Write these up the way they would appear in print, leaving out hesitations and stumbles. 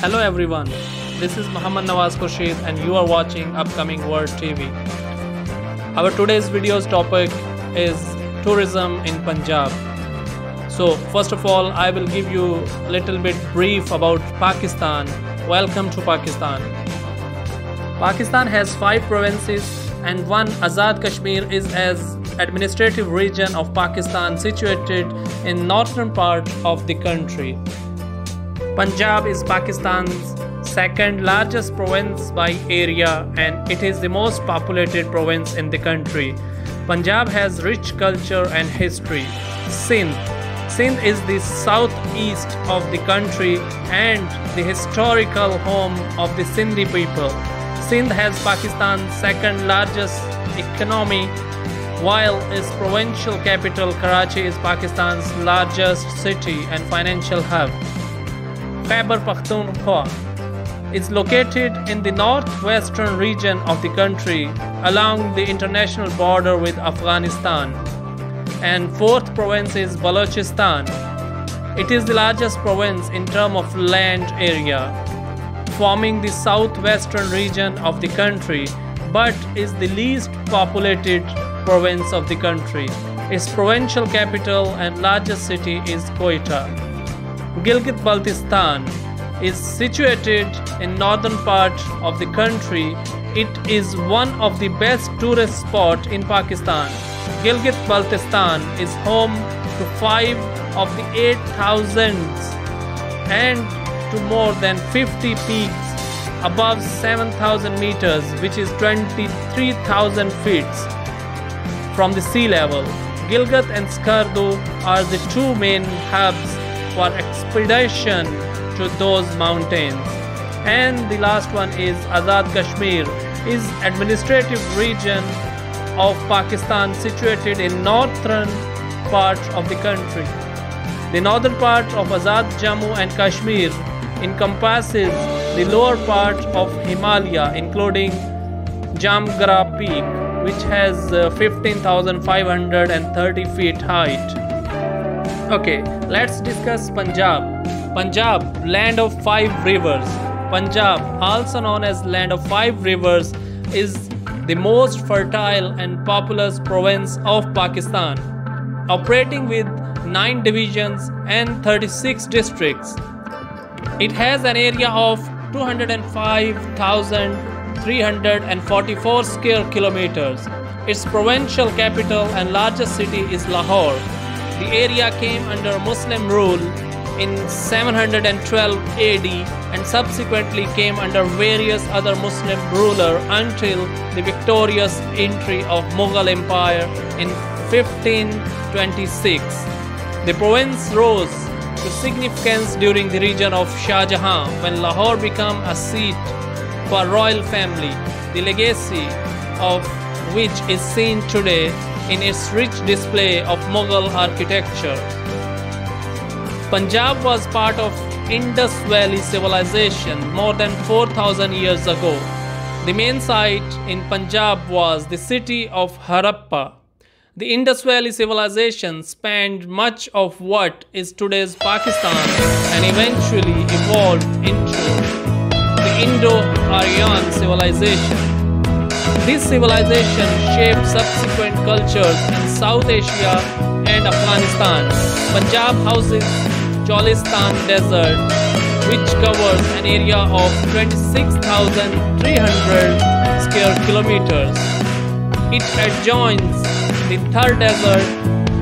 Hello everyone, this is Muhammad Nawaz Khurshid and you are watching Upcoming World TV. Our today's video's topic is tourism in Punjab. So first of all, I will give you a little bit brief about Pakistan. Welcome to Pakistan. Pakistan has 5 provinces and one Azad Kashmir is as administrative region of Pakistan situated in northern part of the country. Punjab is Pakistan's second largest province by area and it is the most populated province in the country. Punjab has rich culture and history. Sindh is the southeast of the country and the historical home of the Sindhi people. Sindh has Pakistan's second largest economy, while its provincial capital Karachi is Pakistan's largest city and financial hub. Khyber Pakhtunkhwa is located in the northwestern region of the country along the international border with Afghanistan. And 4th province is Balochistan. It is the largest province in terms of land area, forming the southwestern region of the country, but is the least populated province of the country. Its provincial capital and largest city is Quetta. Gilgit-Baltistan is situated in northern part of the country. It is one of the best tourist spots in Pakistan. Gilgit-Baltistan is home to 5 of the 8,000s and to more than 50 peaks above 7,000 meters, which is 23,000 feet from the sea level. Gilgit and Skardu are the 2 main hubs for expedition to those mountains. And the last one is Azad Kashmir, is administrative region of Pakistan situated in northern part of the country. The northern part of Azad Jammu and Kashmir encompasses the lower part of Himalaya, including Jamgara Peak, which has 15,530 feet height. Okay, let's discuss Punjab. Punjab, land of 5 rivers. Punjab, also known as land of 5 rivers, is the most fertile and populous province of Pakistan, operating with 9 divisions and 36 districts. It has an area of 205,344 square kilometers. Its provincial capital and largest city is Lahore. The area came under Muslim rule in 712 AD and subsequently came under various other Muslim rulers until the victorious entry of Mughal Empire in 1526. The province rose to significance during the reign of Shah Jahan when Lahore became a seat for royal family, the legacy of which is seen today in its rich display of Mughal architecture. Punjab was part of Indus Valley Civilization more than 4,000 years ago. The main site in Punjab was the city of Harappa. The Indus Valley Civilization spanned much of what is today's Pakistan and eventually evolved into the Indo-Aryan civilization. This civilization shaped subsequent cultures in South Asia and Afghanistan. Punjab houses Cholistan Desert, which covers an area of 26,300 square kilometers. It adjoins the Thar Desert,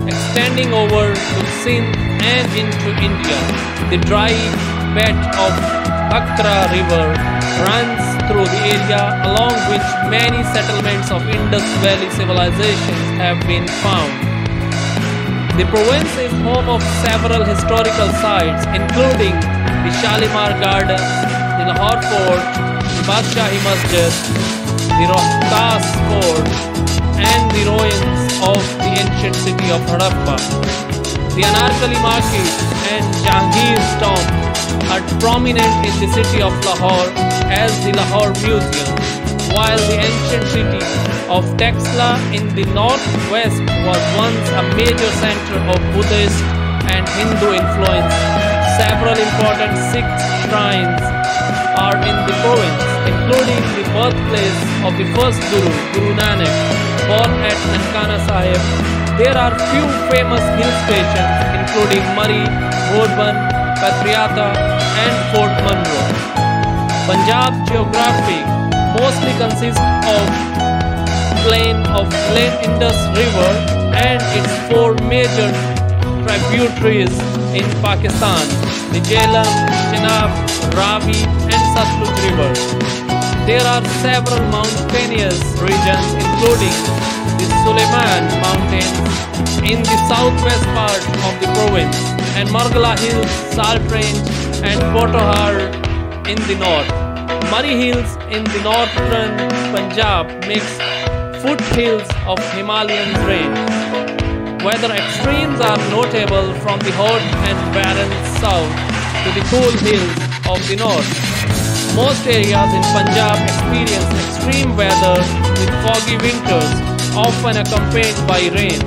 extending over to Sindh and into India. The dry bed of Ravi River runs through the area, along which many settlements of Indus Valley civilizations have been found. The province is home of several historical sites, including the Shalimar Gardens, the Lahore Fort, the Badshahi Masjid, the Rohtas Fort, and the ruins of the ancient city of Harappa. The Anarkali Market and Jahangir's tomb are prominent in the city of Lahore as the Lahore Museum, while the ancient city of Texla in the northwest was once a major center of Buddhist and Hindu influence. Several important Sikh shrines are in the province, including the birthplace of the first Guru, Guru Nanak, born at Nankana Sahib. There are few famous hill stations including Murree, Bourbon, Patriata and Fort Munro. Punjab geography mostly consists of plain of Indus River and its four major tributaries in Pakistan, the Jhelum, Chenab, Ravi and Satluj rivers. There are several mountainous regions including the Suleiman Mountains in the southwest part of the province and Margala Hills, Salt Range and Potohar in the north. Murree Hills in the northern Punjab makes foothills of Himalayan range. Weather extremes are notable from the hot and barren south to the cool hills of the north. Most areas in Punjab experience extreme weather with foggy winters, often accompanied by rain.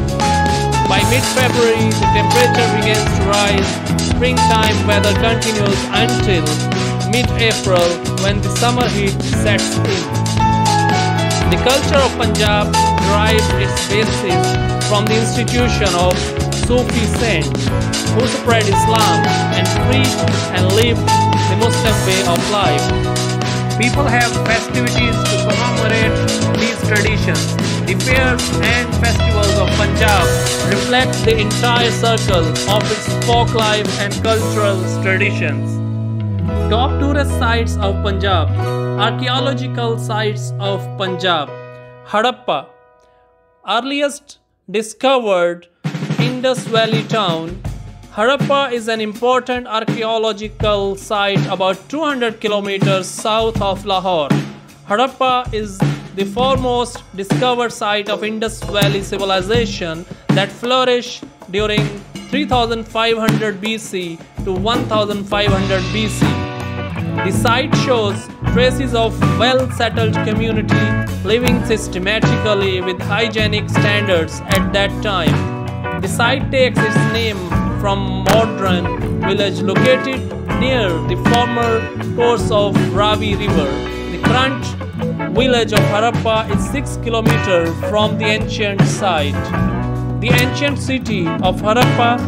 By mid-February, the temperature begins to rise. Springtime weather continues until mid-April when the summer heat sets in. The culture of Punjab derives its basis from the institution of Sufi saints who spread Islam and preached and lived the Muslim way of life. People have festivities to commemorate these traditions. The fairs and festivals of Punjab reflect the entire circle of its folk life and cultural traditions. Top tourist sites of Punjab. Archaeological sites of Punjab. Harappa, earliest discovered Indus Valley town. Harappa is an important archaeological site about 200 kilometers south of Lahore. Harappa is the foremost discovered site of Indus Valley Civilization that flourished during 3500 BC to 1500 BC. The site shows traces of well-settled community living systematically with hygienic standards at that time. The site takes its name from modern village located near the former course of Ravi River. The current village of Harappa is 6 kilometers from the ancient site. The ancient city of Harappa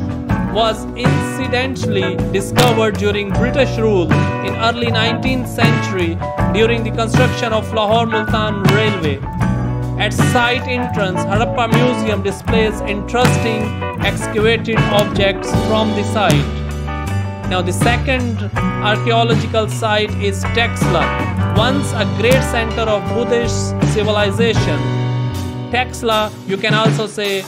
was incidentally discovered during British rule in early 19th century during the construction of Lahore-Multan Railway. At site entrance, Harappa Museum displays interesting excavated objects from the site. Now the second archaeological site is Texla, once a great center of Buddhist civilization. Texla, you can also say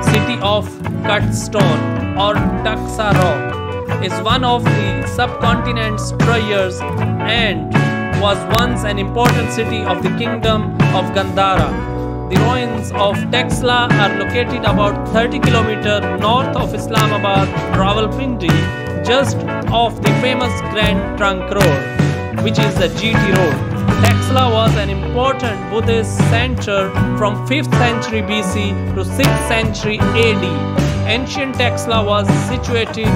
city of cut stone or Taxa rock, is one of the subcontinent's treasures and was once an important city of the kingdom of Gandhara. The ruins of Texla are located about 30 km north of Islamabad, Rawalpindi, just off the famous Grand Trunk Road, which is the GT Road. Texla was an important Buddhist center from 5th century BC to 6th century AD. Ancient Texla was situated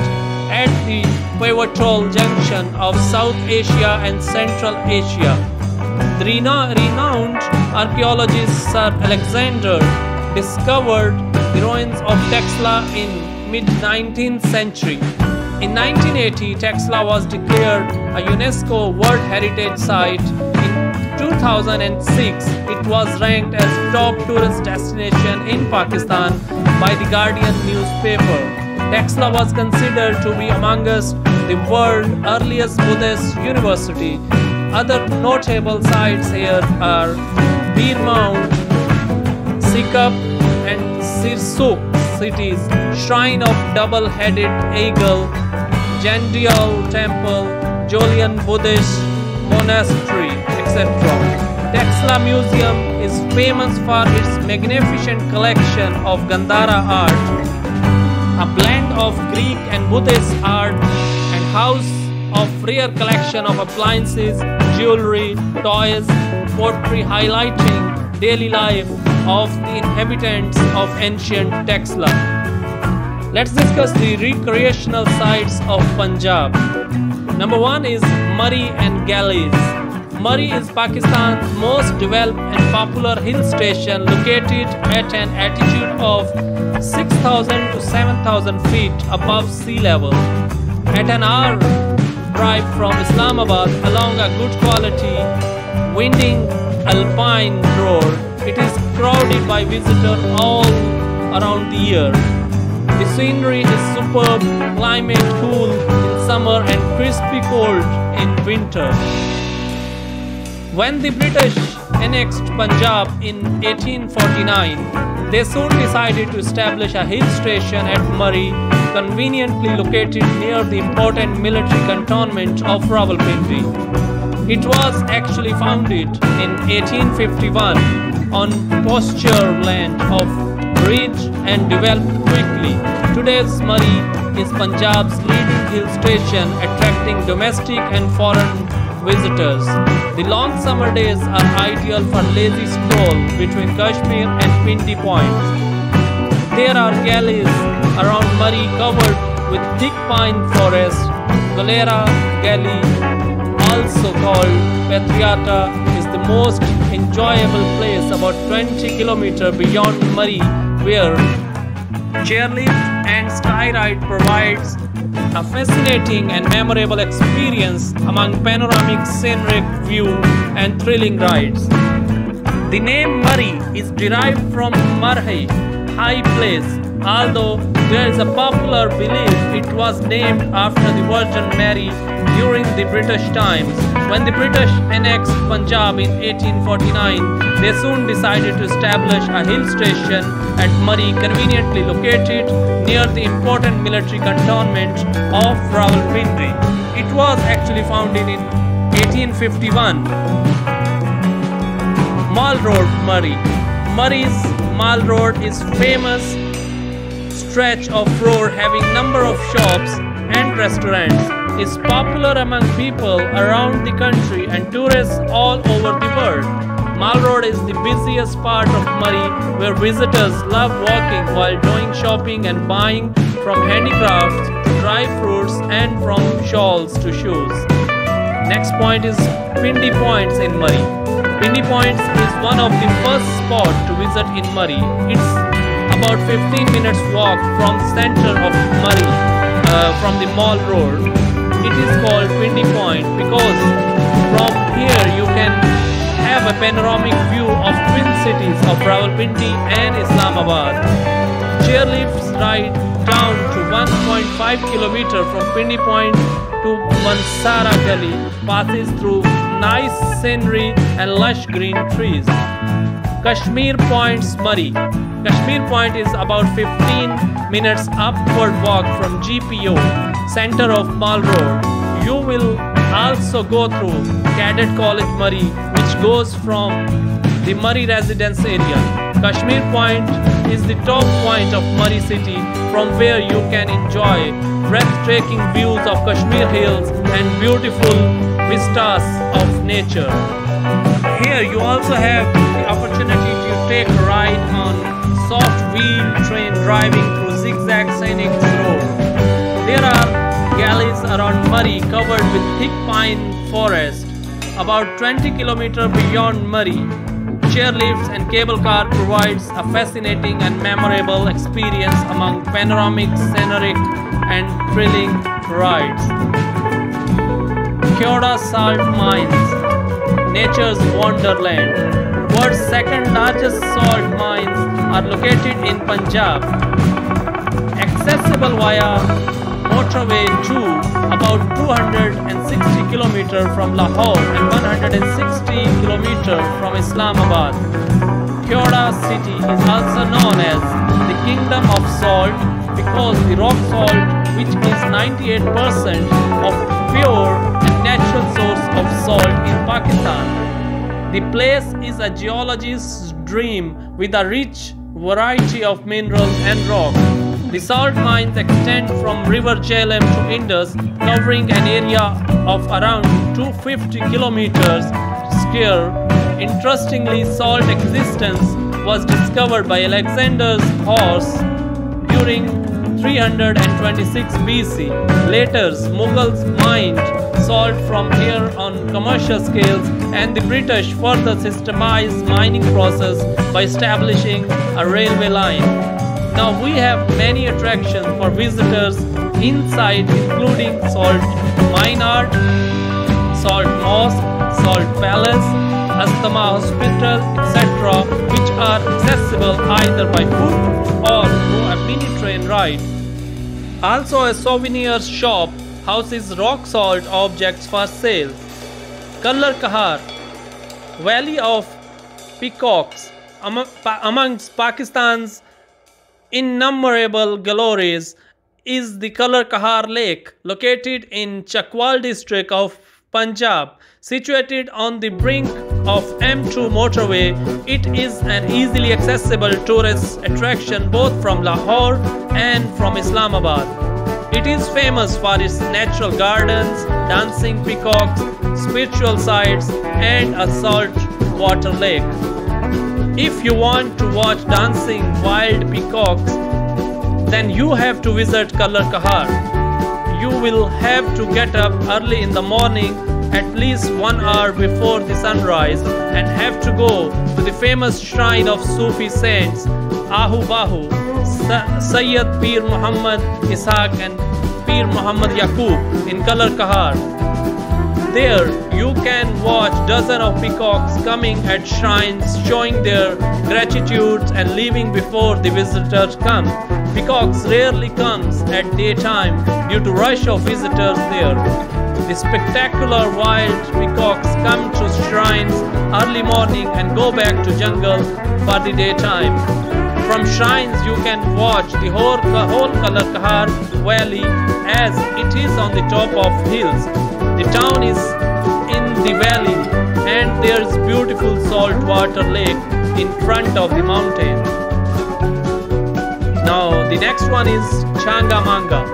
at the pivotal junction of South Asia and Central Asia. The renowned archaeologist Sir Alexander discovered the ruins of Texla in mid-19th century. In 1980, Texla was declared a UNESCO World Heritage Site. In 2006, it was ranked as top tourist destination in Pakistan by the Guardian newspaper. Texla was considered to be amongst the world's earliest Buddhist university. Other notable sites here are Bir Mount, Sikap and Sirsuk cities, Shrine of Double-Headed Eagle, Jandial Temple, Jolian Buddhist Monastery, etc. Texla Museum is famous for its magnificent collection of Gandhara art, a blend of Greek and Buddhist art, and house of rare collection of appliances, jewelry, toys, pottery highlighting daily life of the inhabitants of ancient Texla. Let's discuss the recreational sites of Punjab. Number 1 is Murree and Galleys. Murree is Pakistan's most developed and popular hill station, located at an altitude of 6,000 to 7,000 feet above sea level. At an hour drive from Islamabad along a good quality, winding alpine road, it is crowded by visitors all around the year. The scenery is superb, climate cool in summer and crispy cold in winter. When the British annexed Punjab in 1849, they soon decided to establish a hill station at Murree, conveniently located near the important military cantonment of Rawalpindi. It was actually founded in 1851 on pasture land of rich and developed quickly. Today's Murree is Punjab's leading hill station, attracting domestic and foreign visitors. The long summer days are ideal for lazy stroll between Kashmir and Pindi Point. There are galleys around Murree covered with thick pine forest. Galera Galley, also called Patriata, is the most enjoyable place about 20 km beyond Murree, where chairlift and skyride provides a fascinating and memorable experience among panoramic scenic view and thrilling rides. The name Murree is derived from Marhe, high place, although there is a popular belief it was named after the Virgin Mary during the British times. When the British annexed Punjab in 1849, they soon decided to establish a hill station at Murree, conveniently located near the important military cantonment of Rawalpindi. It was actually founded in 1851. Mall Road, Murree. Murree's Mall Road is famous stretch of road having number of shops and restaurants. Is popular among people around the country and tourists all over the world. Mall Road is the busiest part of Murree, where visitors love walking while doing shopping and buying from handicrafts to dry fruits and from shawls to shoes. Next point is Pindi Points in Murree. Pindi Points is one of the first spots to visit in Murree. It's about 15 minutes walk from center of Murree, from the Mall Road. It is called Pindi Point because from here you can have a panoramic view of twin cities of Rawalpindi and Islamabad. Chairlifts ride down to 1.5 km from Pindi Point to Mansara Gully, passes through nice scenery and lush green trees. Kashmir Points, Murree. Kashmir Point is about 15 minutes upward walk from GPO, center of Mall Road. You will also go through Cadet College Murree, which goes from the Murree residence area. Kashmir Point is the top point of Murree city, from where you can enjoy breathtaking views of Kashmir hills and beautiful vistas of nature. Here you also have the opportunity to take a ride on soft wheel train driving through zigzag scenic road. There are galleys around Murree covered with thick pine forest. About 20 km beyond Murree, chairlifts and cable car provides a fascinating and memorable experience among panoramic, scenic and thrilling rides. Kyoda Salt Mines, nature's wonderland. World's second largest salt mines are located in Punjab. Accessible via motorway to about 260 km from Lahore and 160 km from Islamabad. Kyoda city is also known as the Kingdom of Salt because the rock salt, which is 98% of pure and natural source of salt in Pakistan. The place is a geologist's dream with a rich variety of minerals and rock. The salt mines extend from River Jhelum to Indus, covering an area of around 250 kilometers square. Interestingly, salt existence was discovered by Alexander's horse during 326 BC. Later, Mughals mined salt from here on commercial scales, and the British further systemized mining process by establishing a railway line. Now we have many attractions for visitors inside, including salt mine art, salt mosque, salt palace, Asthma hospital, etc., which are accessible either by foot or through a mini train ride. Also, a souvenir shop houses rock salt objects for sale. Color Kahar, Valley of Peacocks, amongst Pakistan's innumerable galleries, is the Color Kahar Lake, located in Chakwal district of Punjab. Situated on the brink of M2 motorway, it is an easily accessible tourist attraction both from Lahore and from Islamabad. It is famous for its natural gardens, dancing peacocks, spiritual sites, and a salt water lake. If you want to watch dancing wild peacocks, then you have to visit Color Kahar. You will have to get up early in the morning, at least 1 hour before the sunrise, and have to go to the famous shrine of Sufi saints Ahu Bahu, Sayyid Pir Muhammad Ishaq and Pir Muhammad Yaqub in Color Kahar. There you can watch dozens of peacocks coming at shrines, showing their gratitude and leaving before the visitors come. Peacocks rarely comes at daytime due to rush of visitors there. The spectacular wild peacocks come to shrines early morning and go back to jungle for the daytime. From shrines you can watch the whole Color Kahar valley as it is on the top of hills. The town is in the valley and there is beautiful salt water lake in front of the mountain. Now the next one is Changamanga,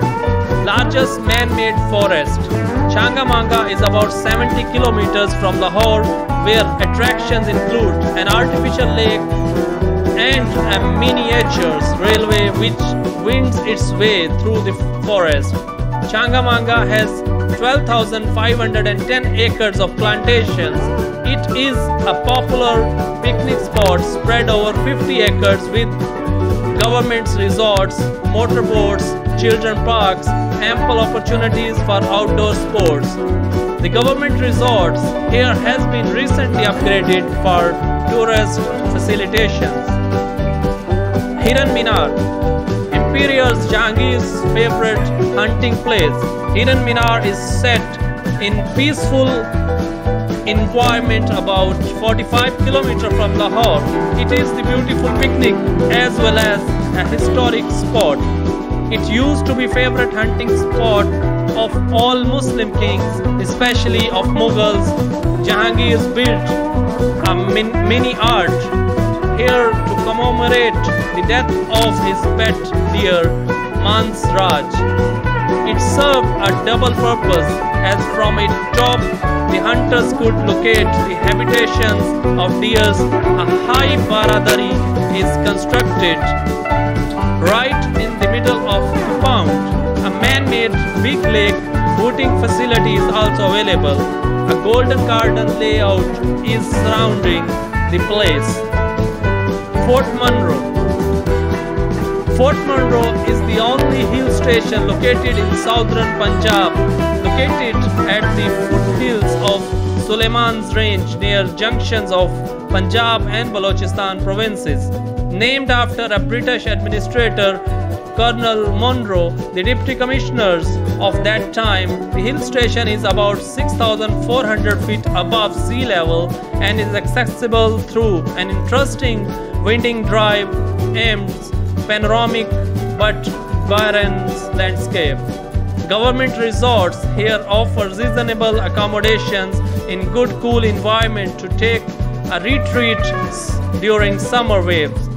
largest man-made forest. Changamanga is about 70 kilometers from Lahore, where attractions include an artificial lake and a miniature railway which winds its way through the forest. Changamanga has 12,510 acres of plantations. It is a popular picnic spot spread over 50 acres with government's resorts, motorboats, children parks, ample opportunities for outdoor sports. The government resorts here has been recently upgraded for tourist facilitations. Hiran Minar, Imperial Jahangir's favorite hunting place. Hiran Minar is set in peaceful environment about 45 km from Lahore. It is the beautiful picnic as well as a historic spot. It used to be favorite hunting spot of all Muslim kings, especially of Mughals. Jahangir built a mini arch here to commemorate the death of his pet deer, Mans Raj. It served a double purpose, as from its top the hunters could locate the habitations of deers. A high baradari is constructed right in the middle of the compound. A man-made big lake boating facility is also available. A golden garden layout is surrounding the place. Fort Monroe. Fort Monroe is the only hill station located in southern Punjab, located at the foothills of Suleiman's Range near junctions of Punjab and Balochistan provinces. Named after a British administrator, Colonel Monroe, the deputy commissioners of that time, the hill station is about 6,400 feet above sea level and is accessible through an interesting winding drive aimed panoramic but barren landscape. Government resorts here offer reasonable accommodations in good cool environment to take a retreat during summer waves.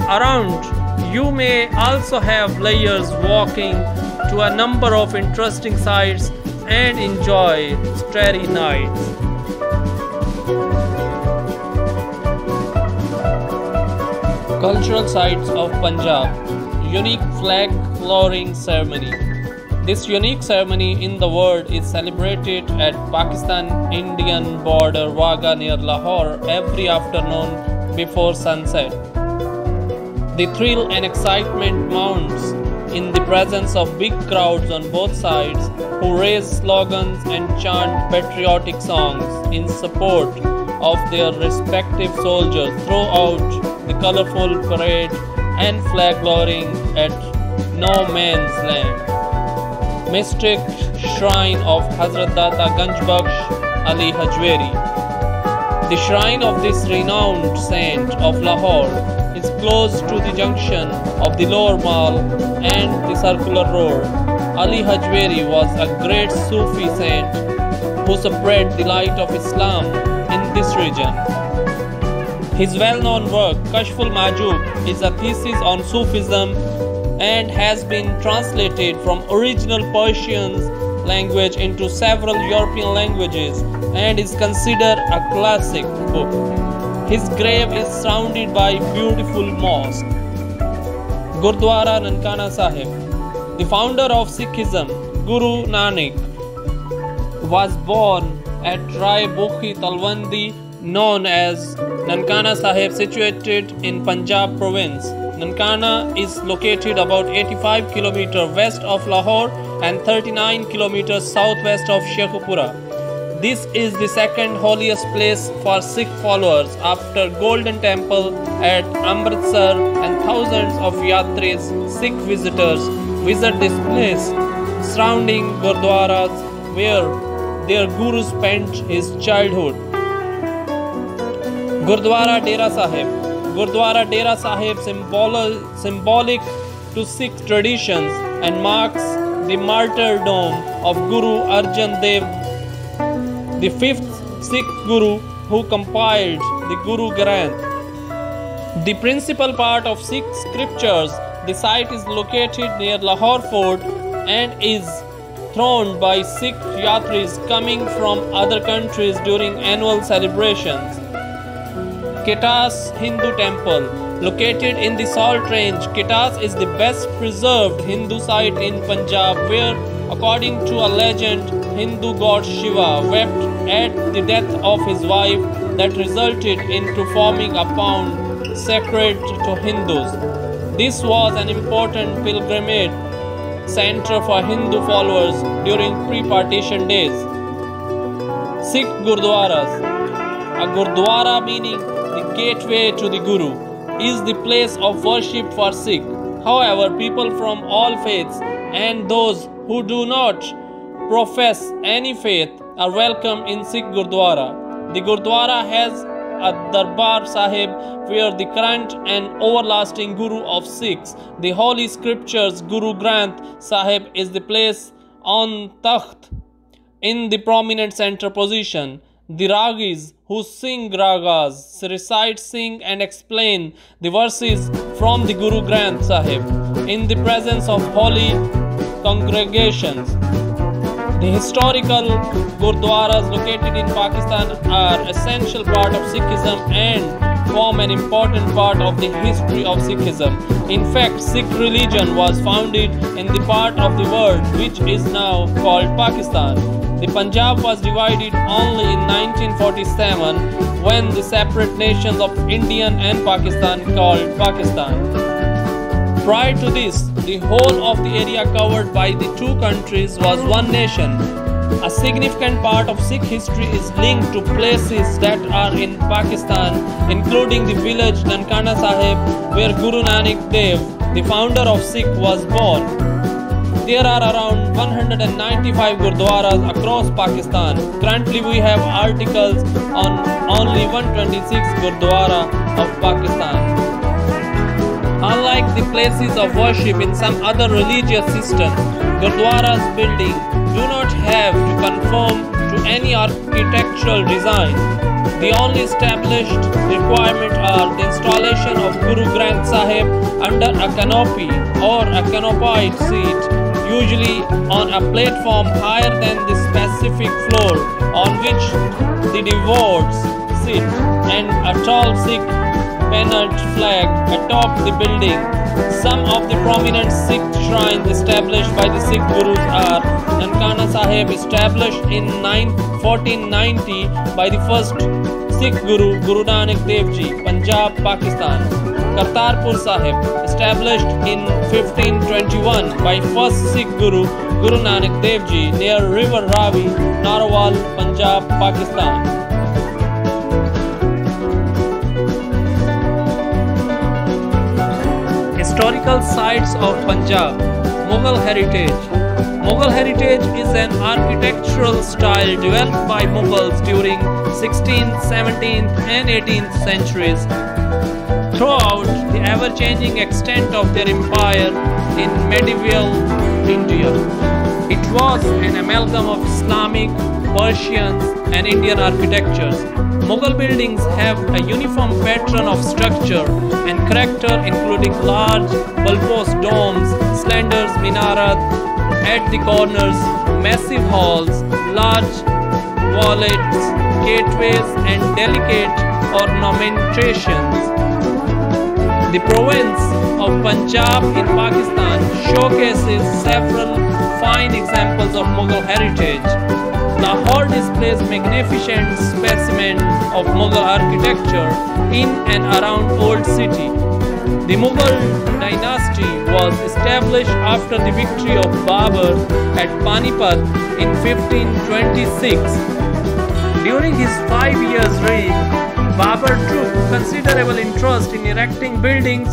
Around you may also have layers walking to a number of interesting sites and enjoy starry nights. Cultural sites of Punjab. Unique flag lowering ceremony. This unique ceremony in the world is celebrated at Pakistan-Indian border Wagah near Lahore every afternoon before sunset. The thrill and excitement mounts in the presence of big crowds on both sides who raise slogans and chant patriotic songs in support of their respective soldiers throughout the colorful parade and flag lowering at no man's land. Mystic Shrine of Hazrat Data Ganjbakhsh Ali Hajweri. The shrine of this renowned saint of Lahore is close to the junction of the Lower Mall and the Circular Road. Ali Hajweri was a great Sufi saint who spread the light of Islam in this region. His well-known work, Kashful Majoob, is a thesis on Sufism and has been translated from original Persian language into several European languages and is considered a classic book. His grave is surrounded by beautiful mosque. Gurdwara Nankana Sahib. The founder of Sikhism, Guru Nanak, was born at Rai Bukhi Talwandi, known as Nankana Sahib, situated in Punjab province. Nankana is located about 85 km west of Lahore and 39 km southwest of Sheikhupura. This is the second holiest place for Sikh followers after Golden Temple at Amritsar, and thousands of Yatris, Sikh visitors, visit this place surrounding Gurdwaras where their Guru spent his childhood. Gurdwara Dera Sahib. Gurdwara Dera Sahib symbolic to Sikh traditions and marks the martyrdom of Guru Arjan Dev, the fifth Sikh Guru who compiled the Guru Granth, the principal part of Sikh scriptures. The site is located near Lahore Fort and is thronged by Sikh Yatris coming from other countries during annual celebrations. Ketas Hindu Temple. Located in the Salt Range, Ketas is the best preserved Hindu site in Punjab where, according to a legend, Hindu god Shiva wept at the death of his wife that resulted into forming a pound sacred to Hindus. This was an important pilgrimage center for Hindu followers during pre-partition days. Sikh Gurdwaras. A Gurdwara, meaning the gateway to the Guru, is the place of worship for Sikh. However, people from all faiths and those who do not profess any faith are welcome in Sikh Gurdwara. The Gurdwara has a Darbar Sahib where the current and everlasting Guru of Sikhs, the Holy Scriptures Guru Granth Sahib, is the place on Takht in the prominent center position. The Ragis who sing ragas recite, sing and explain the verses from the Guru Granth Sahib in the presence of holy congregations. The historical Gurdwaras located in Pakistan are an essential part of Sikhism and form an important part of the history of Sikhism. In fact, Sikh religion was founded in the part of the world which is now called Pakistan. The Punjab was divided only in 1947 when the separate nations of India and Pakistan called Pakistan. Prior to this, the whole of the area covered by the two countries was one nation. A significant part of Sikh history is linked to places that are in Pakistan, including the village Nankana Sahib, where Guru Nanak Dev, the founder of Sikh, was born. There are around 195 Gurdwaras across Pakistan. Currently, we have articles on only 126 Gurdwara of Pakistan. Unlike the places of worship in some other religious systems, Gurdwara's building do not have to conform to any architectural design. The only established requirement are the installation of Guru Granth Sahib under a canopy or a canopied seat, usually on a platform higher than the specific floor on which the devotees sit, and a tall Sikh pennant flag atop the building Some of the prominent Sikh shrines established by the Sikh Gurus are Nankana Sahib, established in 1490 by the first Sikh Guru, Guru Nanak Dev Ji, Punjab, Pakistan. Kartarpur Sahib, established in 1521 by first Sikh Guru, Guru Nanak Dev Ji, near River Ravi, Narwal, Punjab, Pakistan. Historical sites of Punjab. Mughal heritage. Mughal heritage is an architectural style developed by Mughals during 16th, 17th and 18th centuries throughout the ever-changing extent of their empire in medieval India. It was an amalgam of Islamic, Persian and Indian architectures. Mughal buildings have a uniform pattern of structure and character, including large, bulbous domes, slender minarets at the corners, massive halls, large vaults, gateways, and delicate ornamentations. The province of Punjab in Pakistan showcases several fine examples of Mughal heritage. Lahore displays magnificent specimen of Mughal architecture in and around Old City. The Mughal dynasty was established after the victory of Babur at Panipat in 1526. During his 5 years' reign, Babur took considerable interest in erecting buildings,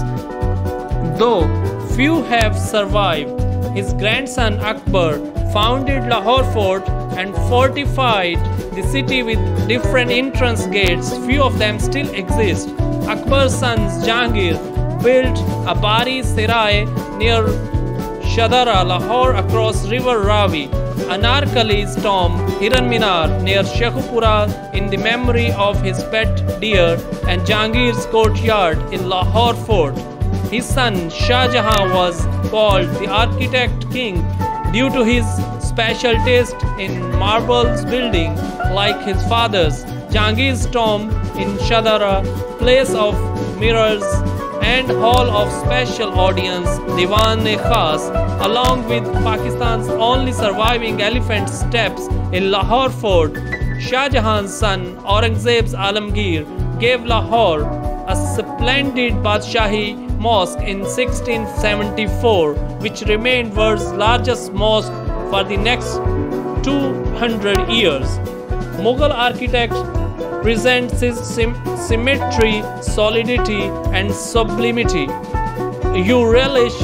though few have survived. His grandson Akbar founded Lahore Fort and fortified the city with different entrance gates. Few of them still exist. Akbar's sons Jahangir built a Bari Sarai near Shadara, Lahore, across River Ravi. Anarkali's tomb, Hiran Minar, near Shekhupura, in the memory of his pet deer, and Jahangir's courtyard in Lahore Fort. His son Shah Jahan was called the Architect King due to his special taste in marbles building like his father's. Jahangir's tomb in Shadara, place of mirrors and hall of special audience, Diwan-e-Khas, along with Pakistan's only surviving elephant steps in Lahore Fort. Shah Jahan's son Aurangzeb's Alamgir gave Lahore a splendid Badshahi mosque in 1674, which remained world's largest mosque for the next 200 years. Mughal architecture presents its symmetry, solidity, and sublimity. You relish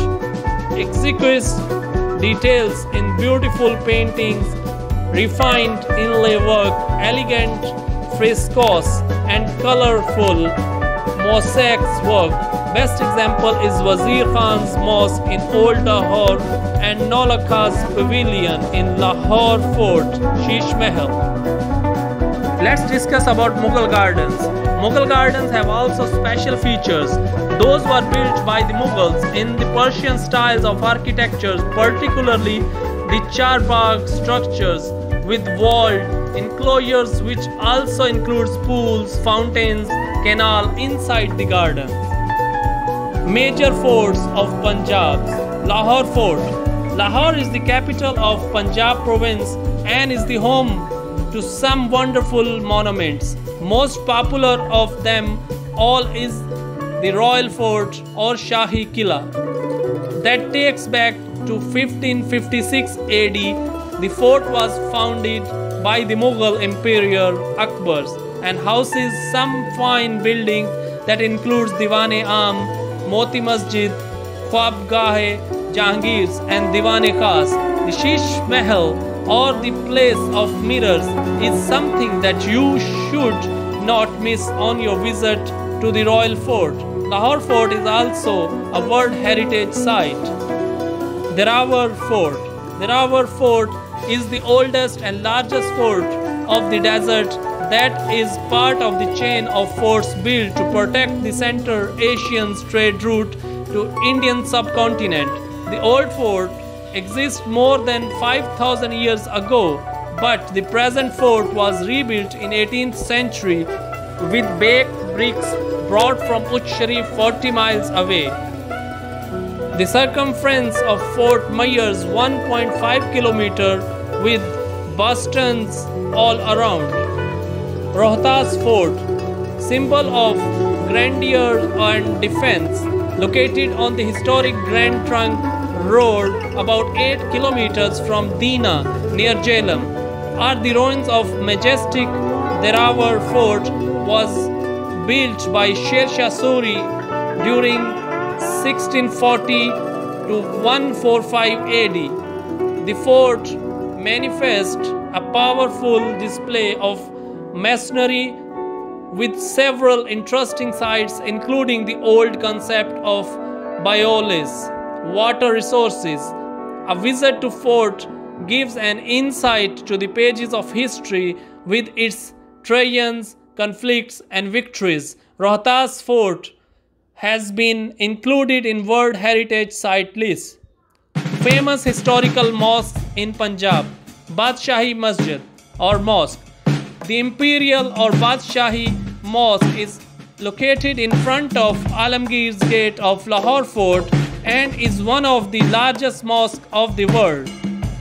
exquisite details in beautiful paintings, refined inlay work, elegant frescoes, and colorful mosaics work. Best example is Wazir Khan's mosque in Old Lahore and Nolakha's pavilion in Lahore Fort, Sheesh Mahal. Let's discuss about Mughal gardens. Mughal gardens have also special features. Those were built by the Mughals in the Persian styles of architecture, particularly the charbagh structures with walled enclosures, which also includes pools, fountains, canal inside the garden. Major forts of Punjab. Lahore Fort. Lahore is the capital of Punjab province and is the home to some wonderful monuments. Most popular of them all is the Royal Fort or Shahi Killa that takes back to 1556 AD. The fort was founded by the Mughal Emperor Akbar and houses some fine buildings that includes Diwan-e-Am, Moti Masjid, Khwabgah Jahangir's and Diwan-e-Khas. The Sheesh Mahal or the place of mirrors is something that you should not miss on your visit to the Royal Fort. Lahore Fort is also a World Heritage Site. Derawar Fort. Derawar Fort is the oldest and largest fort of the desert that is part of the chain of forts built to protect the Central Asian trade route to Indian subcontinent. The old fort exists more than 5,000 years ago, but the present fort was rebuilt in 18th century with baked bricks brought from Uch Sharif 40 miles away. The circumference of Fort measures 1.5 km with bastions all around. Rohtas Fort, symbol of grandeur and defense, located on the historic Grand Trunk Road about 8 kilometers from Dina near Jhelum, are the ruins of majestic Deravar Fort. Was built by Sher Shah Suri during 1640 to 145 AD. The fort manifests a powerful display of masonry with several interesting sites, including the old concept of populous water resources. A visit to fort gives an insight to the pages of history with its triumphs, conflicts and victories. Rohtas Fort has been included in World Heritage Site list. Famous historical mosques in Punjab. Badshahi Masjid or Mosque. The Imperial or Badshahi Mosque is located in front of Alamgir's Gate of Lahore Fort and is one of the largest mosques of the world.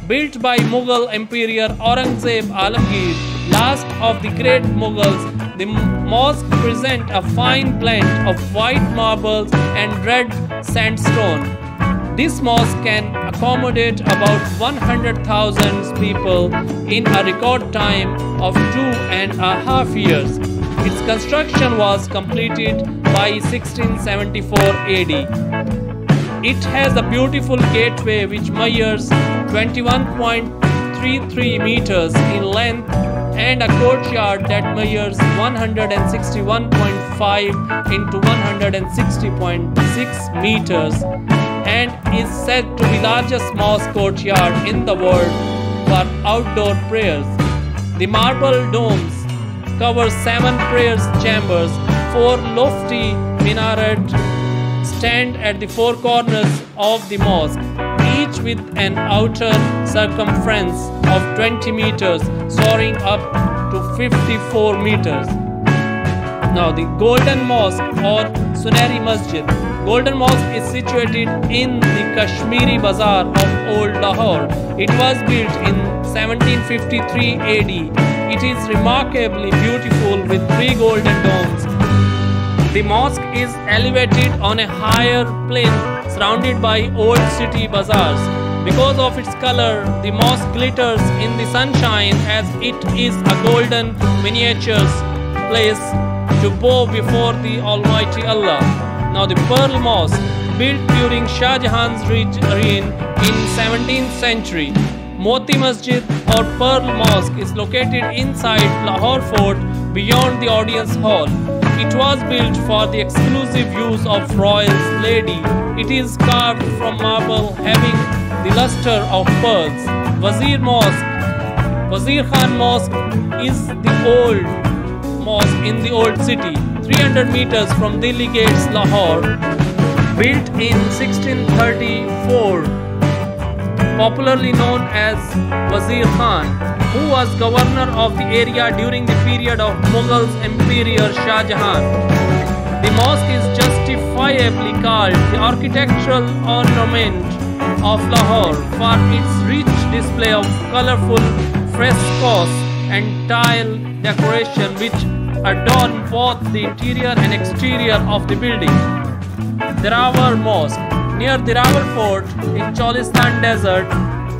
Built by Mughal Emperor Aurangzeb Alamgir, last of the great Mughals, the mosque presents a fine blend of white marbles and red sandstone. This mosque can accommodate about 100,000 people in a record time of 2.5 years. Its construction was completed by 1674 AD. It has a beautiful gateway which measures 21.33 meters in length and a courtyard that measures 161.5 into 160.6 meters and is said to be the largest mosque courtyard in the world for outdoor prayers. The marble domes cover 7 prayer chambers. 4 lofty minarets stand at the 4 corners of the mosque, each with an outer circumference of 20 meters, soaring up to 54 meters. Now the Golden Mosque or Suneri Masjid. Golden Mosque is situated in the Kashmiri Bazaar of Old Lahore. It was built in 1753 AD. It is remarkably beautiful with 3 golden domes. The mosque is elevated on a higher plain surrounded by old city bazaars. Because of its color, the mosque glitters in the sunshine as it is a golden miniature place to bow before the Almighty Allah. Now the Pearl Mosque, built during Shah Jahan's reign in 17th century. Moti Masjid or Pearl Mosque is located inside Lahore Fort beyond the audience hall. It was built for the exclusive use of royals lady. It is carved from marble having the luster of pearls. Wazir Mosque. Wazir Khan Mosque is the old mosque in the old city, 300 meters from Delhi Gates, Lahore. Built in 1634, popularly known as Wazir Khan, who was governor of the area during the period of Mughal Empire Shah Jahan. The mosque is justifiably called the architectural ornament of Lahore for its rich display of colorful frescoes and tile decoration which adorn both the interior and exterior of the building. Deravar Mosque. Near Deravar Fort in Cholistan Desert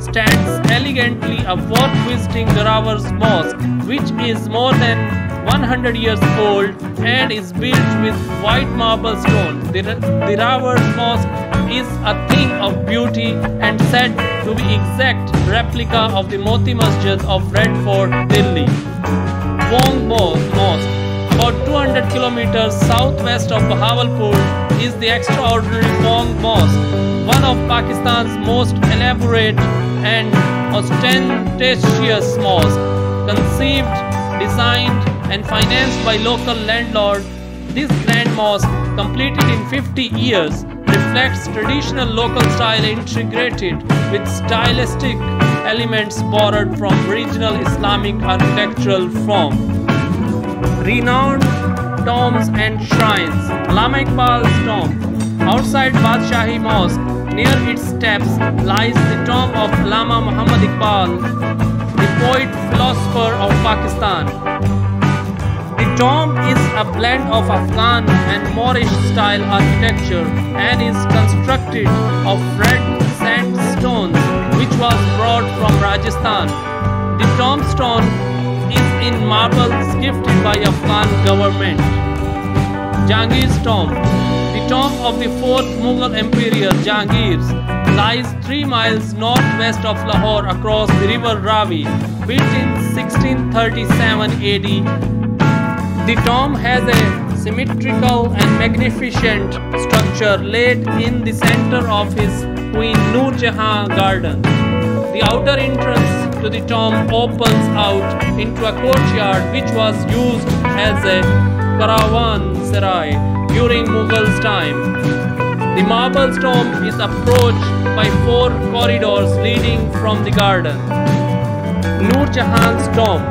stands elegantly a worth visiting Deravar's Mosque, which is more than 100 years old and is built with white marble stone. The Deravar Mosque is a thing of beauty and said to be exact replica of the Moti Masjid of Red Fort, Delhi. Wong Mosque, about 200 kilometers southwest of Bahawalpur, is the extraordinary Wong Mosque, one of Pakistan's most elaborate and ostentatious mosques. Conceived, designed and financed by local landlord, this grand mosque, completed in 50 years, reflects traditional local style integrated with stylistic elements borrowed from regional Islamic architectural form. Renowned tombs and shrines. Allama Iqbal's tomb outside Badshahi Mosque Near its steps lies the tomb of Allama Muhammad Iqbal, the poet philosopher of Pakistan. The tomb is a blend of Afghan and Moorish style architecture and is constructed of red sandstone which was brought from Rajasthan. The tombstone is in marbles gifted by Afghan government. Jahangir's tomb. The tomb of the 4th Mughal Emperor Jahangir lies 3 miles northwest of Lahore across the river Ravi, built in 1637 AD. The tomb has a symmetrical and magnificent structure laid in the center of his Queen Noor Jahan garden. The outer entrance to the tomb opens out into a courtyard which was used as a caravanserai during Mughals time. The marble tomb is approached by 4 corridors leading from the garden. Noor Jahan's tomb.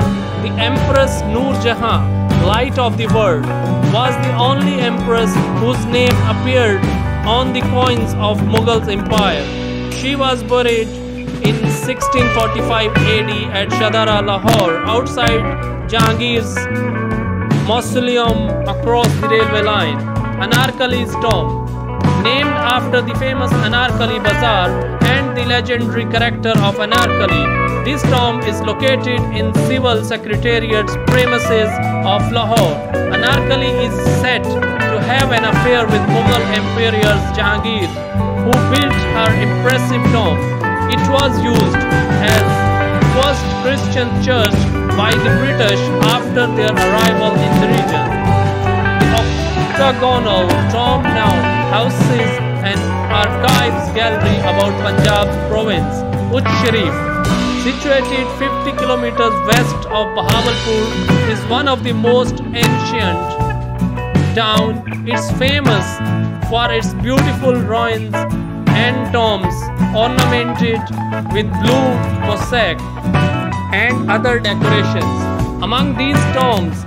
The Empress Noor Jahan, light of the world, was the only empress whose name appeared on the coins of Mughal Empire. She was buried in 1645 AD at Shadara, Lahore, outside Jahangir's mausoleum across the railway line. Anarkali's tomb, named after the famous Anarkali Bazaar and the legendary character of Anarkali. This tomb is located in Civil Secretariat's premises of Lahore. Anarkali is said to have an affair with Mughal Emperor Jahangir, who built her impressive tomb. It was used as first Christian church by the British after their arrival in the region. The octagonal tomb now houses an archives gallery about Punjab province. Uch Sharif, situated 50 kilometers west of Bahawalpur, is one of the most ancient town. It's famous for its beautiful ruins and tombs ornamented with blue mosaic and other decorations. Among these tombs,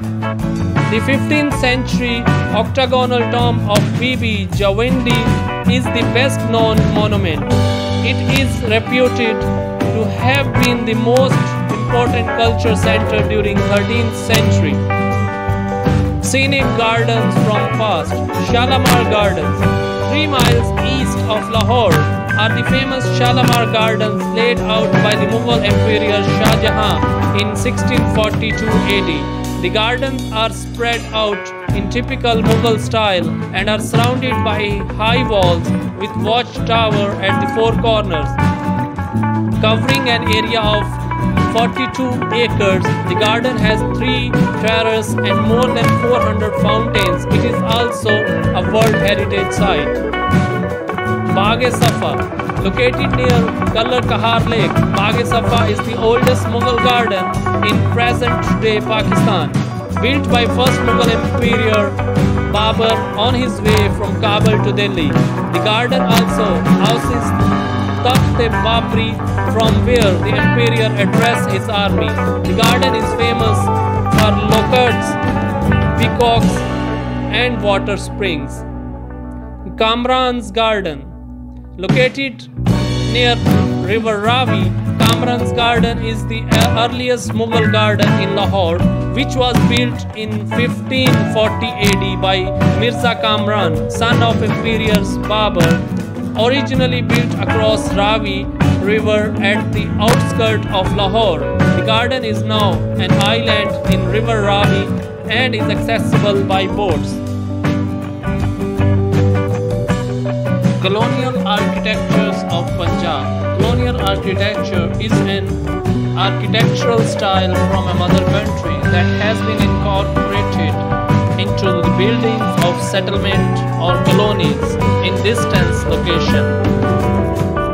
the 15th century octagonal tomb of Bibi Jawindi is the best known monument. It is reputed to have been the most important culture center during 13th century. Scenic gardens from past. Shalamar Gardens, 3 miles east of Lahore, are the famous Shalamar Gardens laid out by the Mughal Emperor Shah Jahan in 1642 AD. The gardens are spread out in typical Mughal style and are surrounded by high walls with watchtower at the 4 corners. Covering an area of 42 acres, the garden has 3 terraces and more than 400 fountains. It is also a World Heritage Site. Bagh-e-Safa, located near Kalar Kahar Lake. Bagh-e-Safa is the oldest Mughal garden in present-day Pakistan, built by first Mughal Emperor Babur on his way from Kabul to Delhi. The garden also houses Takht-e-Babri, from where the emperor addressed his army. The garden is famous for locusts, peacocks, and water springs. Kamran's Garden, located near River Ravi, Kamran's Garden is the earliest Mughal garden in Lahore, which was built in 1540 AD by Mirza Kamran, son of Emperor Babur. Originally built across Ravi River at the outskirts of Lahore, the garden is now an island in River Ravi and is accessible by boats. Colonial architectures of Punjab. Colonial architecture is an architectural style from a mother country that has been incorporated into the buildings of settlement or colonies in distant location.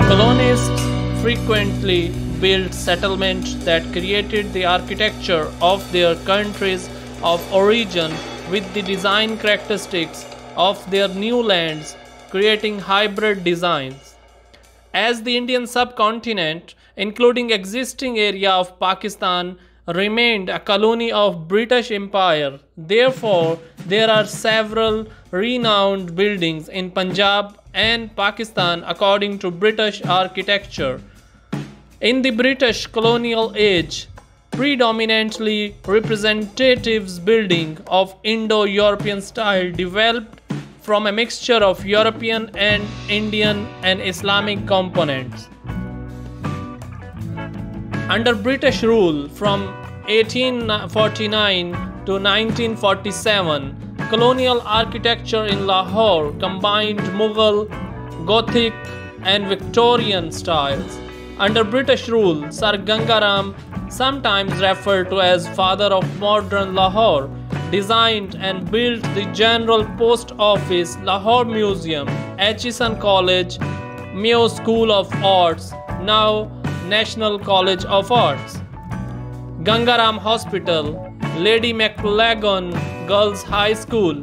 Colonists frequently built settlements that created the architecture of their countries of origin with the design characteristics of their new lands, creating hybrid designs. As the Indian subcontinent, including existing area of Pakistan, remained a colony of British Empire, therefore there are several renowned buildings in Punjab and Pakistan according to British architecture. In the British colonial age, predominantly representatives building of Indo-European style developed from a mixture of European and Indian and Islamic components. Under British rule from 1849 to 1947, colonial architecture in Lahore combined Mughal, Gothic and Victorian styles. Under British rule, Sir Gangaram, sometimes referred to as father of modern Lahore, designed and built the General Post Office, Lahore Museum, Aitchison College, Mayo School of Arts, now National College of Arts, Gangaram Hospital, Lady McLagan Girls High School,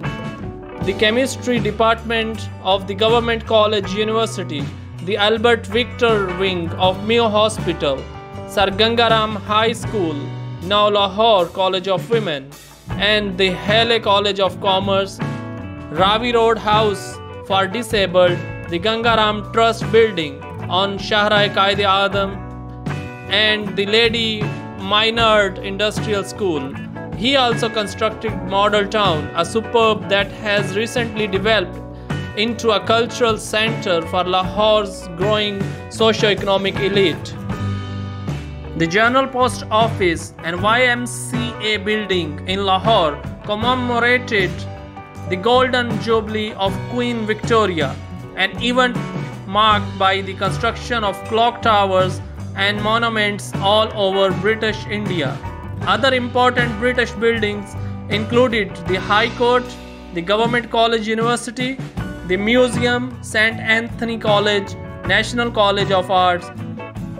the Chemistry Department of the Government College University, the Albert Victor Wing of Mayo Hospital, Sir Gangaram High School, now Lahore College of Women, and the Hele College of Commerce, Ravi Road House for Disabled, the Gangaram Trust Building on Shahra-e-Qaid-e-Azam, and the Lady Maynard Industrial School. He also constructed Model Town, a suburb that has recently developed into a cultural center for Lahore's growing socio-economic elite. The General Post Office and YMCA building in Lahore commemorated the Golden Jubilee of Queen Victoria, an event marked by the construction of clock towers and monuments all over British India. Other important British buildings included the High Court, the Government College University, the Museum, St. Anthony College, National College of Arts,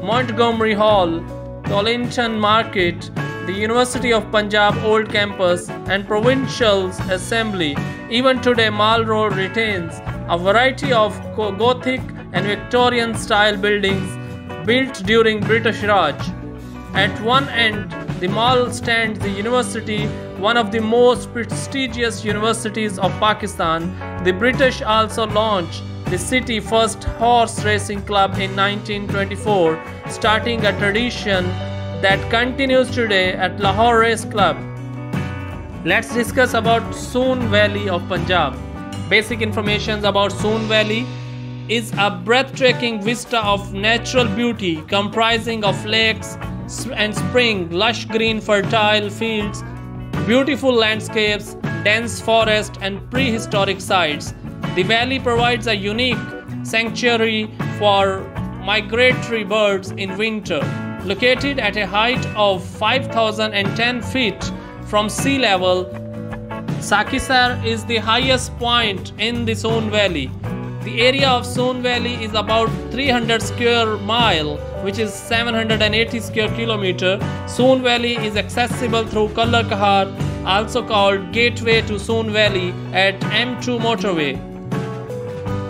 Montgomery Hall, Tollington Market, the University of Punjab Old Campus, and Provincial Assembly. Even today, Mall Road retains a variety of Gothic and Victorian style buildings built during British Raj. At one end, the mall stands the university, one of the most prestigious universities of Pakistan. The British also launched the city's first horse racing club in 1924, starting a tradition that continues today at Lahore Race Club. Let's discuss about Soon Valley of Punjab. Basic information about Soon Valley is a breathtaking vista of natural beauty comprising of lakes and spring, lush green fertile fields, beautiful landscapes, dense forest and prehistoric sites. The valley provides a unique sanctuary for migratory birds in winter. Located at a height of 5,010 feet from sea level, Sakhisar is the highest point in the Soon Valley. The area of Soon Valley is about 300 square mile, which is 780 square kilometer. Soon Valley is accessible through Kallar Kahar, also called Gateway to Soon Valley, at M2 motorway.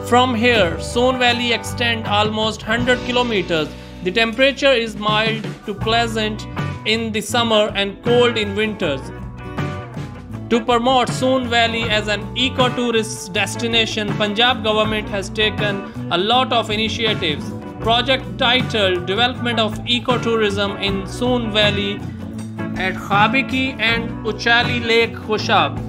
From here, Soon Valley extends almost 100 kilometers. The temperature is mild to pleasant in the summer and cold in winters. To promote Soon Valley as an eco-tourist destination, Punjab government has taken a lot of initiatives. Project titled Development of Ecotourism in Soon Valley at Khabiki and Uchali Lake, Khushab.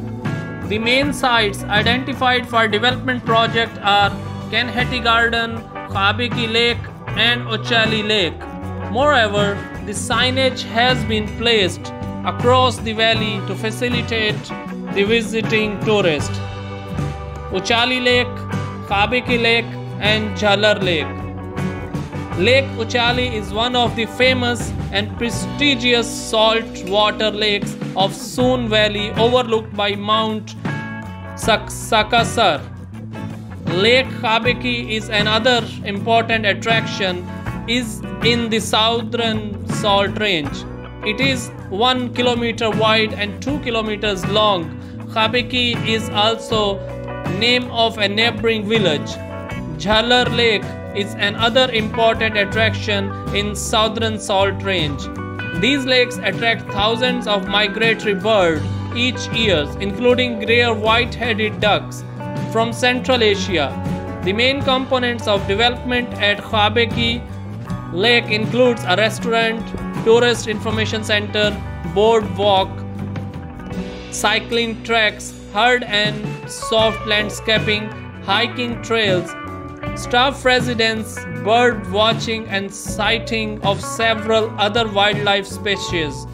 The main sites identified for development project are Kanhati Garden, Khabiki Lake and Uchali Lake. Moreover, the signage has been placed across the valley to facilitate the visiting tourist. Uchali Lake, Khabiki Lake and Jhalar Lake. Lake Uchali is one of the famous and prestigious salt water lakes of Soon Valley overlooked by Mount Sakasar. Lake Khabiki is another important attraction is in the southern salt range. It is 1 kilometer wide and 2 kilometers long. Khabiki is also name of a neighboring village. Jhalar Lake is another important attraction in southern salt range. These lakes attract thousands of migratory birds each year, including rare white-headed ducks from Central Asia. The main components of development at Khabeki Lake includes a restaurant, tourist information center, boardwalk, cycling tracks, hard and soft landscaping, hiking trails, staff residence, bird watching and sighting of several other wildlife species.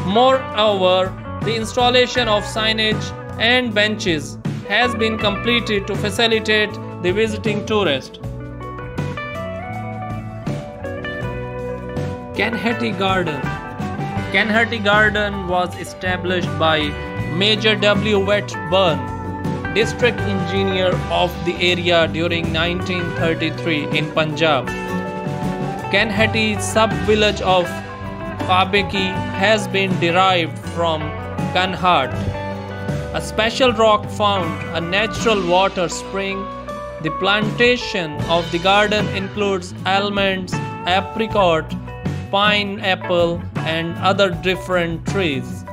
Moreover, the installation of signage and benches has been completed to facilitate the visiting tourist. Kanhati Garden. Kanhati Garden was established by Major W. Wetburn, district engineer of the area during 1933 in Punjab. Kanhati sub-village of Khabeki has been derived from Kanhat, a special rock found, a natural water spring. The plantation of the garden includes almonds, apricot, pineapple, and other different trees.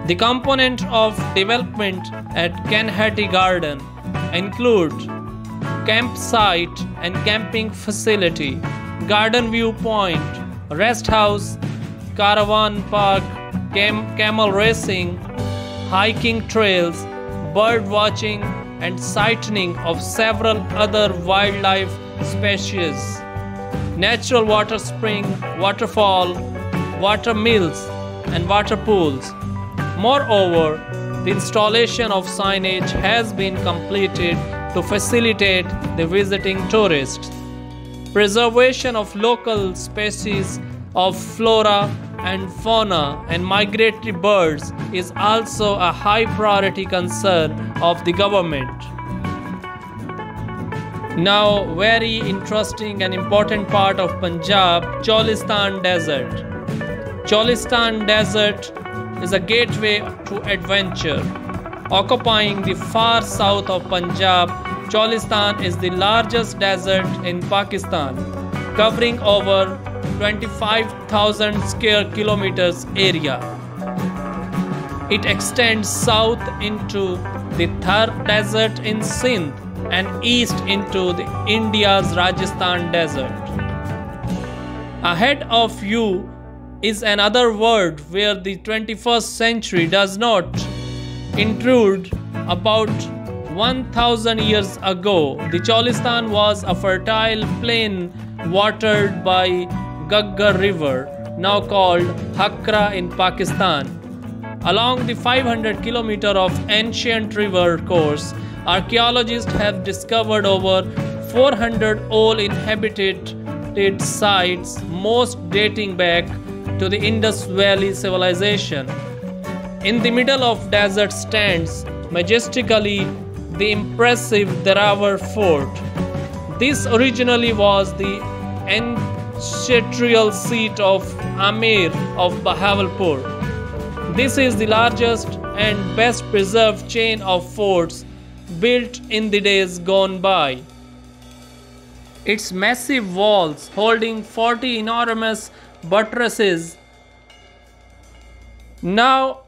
The component of development at Kanhati Garden include campsite and camping facility, garden viewpoint, rest house, caravan park, camel racing, hiking trails, bird watching, and sighting of several other wildlife species, natural water spring, waterfall, water mills, and water pools. Moreover, the installation of signage has been completed to facilitate the visiting tourists. Preservation of local species of flora and fauna and migratory birds is also a high priority concern of the government. Now, very interesting and important part of Punjab, Cholistan Desert. Cholistan Desert is a gateway to adventure. Occupying the far south of Punjab, Cholistan is the largest desert in Pakistan, covering over 25,000 square kilometers area. It extends south into the Thar Desert in Sindh and east into the India's Rajasthan Desert. Ahead of you is another world where the 21st century does not intrude. About 1,000 years ago, the Cholistan was a fertile plain watered by Mughal River, now called Hakra in Pakistan. Along the 500-kilometer of ancient river course, archaeologists have discovered over 400 old inhabited sites, most dating back to the Indus Valley Civilization. In the middle of desert stands majestically the impressive Dharawar Fort. This originally was the ancestral seat of Amir of Bahawalpur. This is the largest and best preserved chain of forts built in the days gone by. Its massive walls holding 40 enormous buttresses, now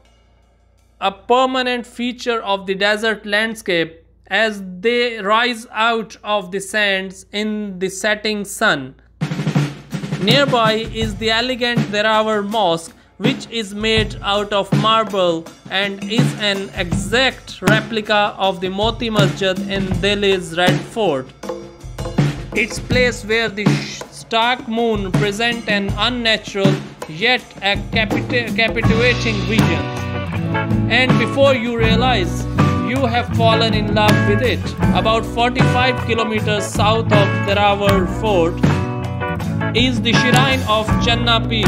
a permanent feature of the desert landscape as they rise out of the sands in the setting sun. Nearby is the elegant Dharawar Mosque, which is made out of marble and is an exact replica of the Moti Masjid in Delhi's Red Fort. Its place where the stark moon presents an unnatural yet a captivating vision. And before you realize, you have fallen in love with it. About 45 kilometers south of Dharawar Fort is the shrine of Channa Pir.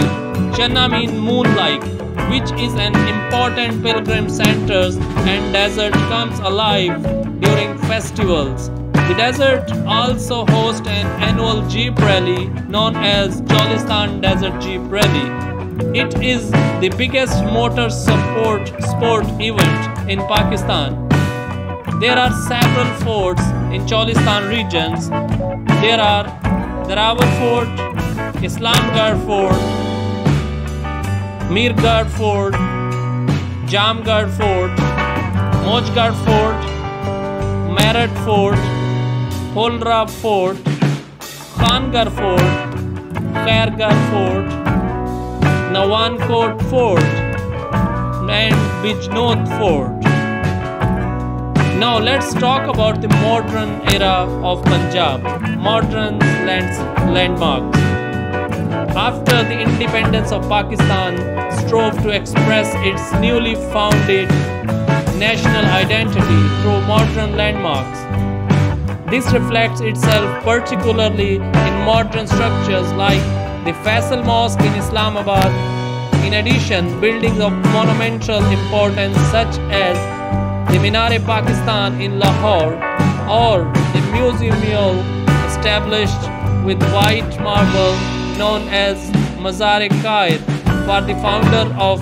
Channa means moonlight, which is an important pilgrim center, and desert comes alive during festivals. The desert also hosts an annual Jeep Rally known as Cholistan Desert Jeep Rally. It is the biggest motor sport event in Pakistan. There are several forts in Cholistan regions. There are Dharawar Fort, Islamgarh Fort, Mirgarh Fort, Jamgarh Fort, Mojgarh Fort, Meerut Fort, Pholra Fort, Khangarh Fort, Khairgarh Fort, Nawankot Fort, and Bijnoth Fort. Now let's talk about the modern era of Punjab, modern landmarks. After the independence of Pakistan strove to express its newly founded national identity through modern landmarks. This reflects itself particularly in modern structures like the Faisal Mosque in Islamabad. In addition, buildings of monumental importance such as the Minar-e-Pakistan in Lahore or the Museum established with white marble known as Mazar-e-Qaid for the founder of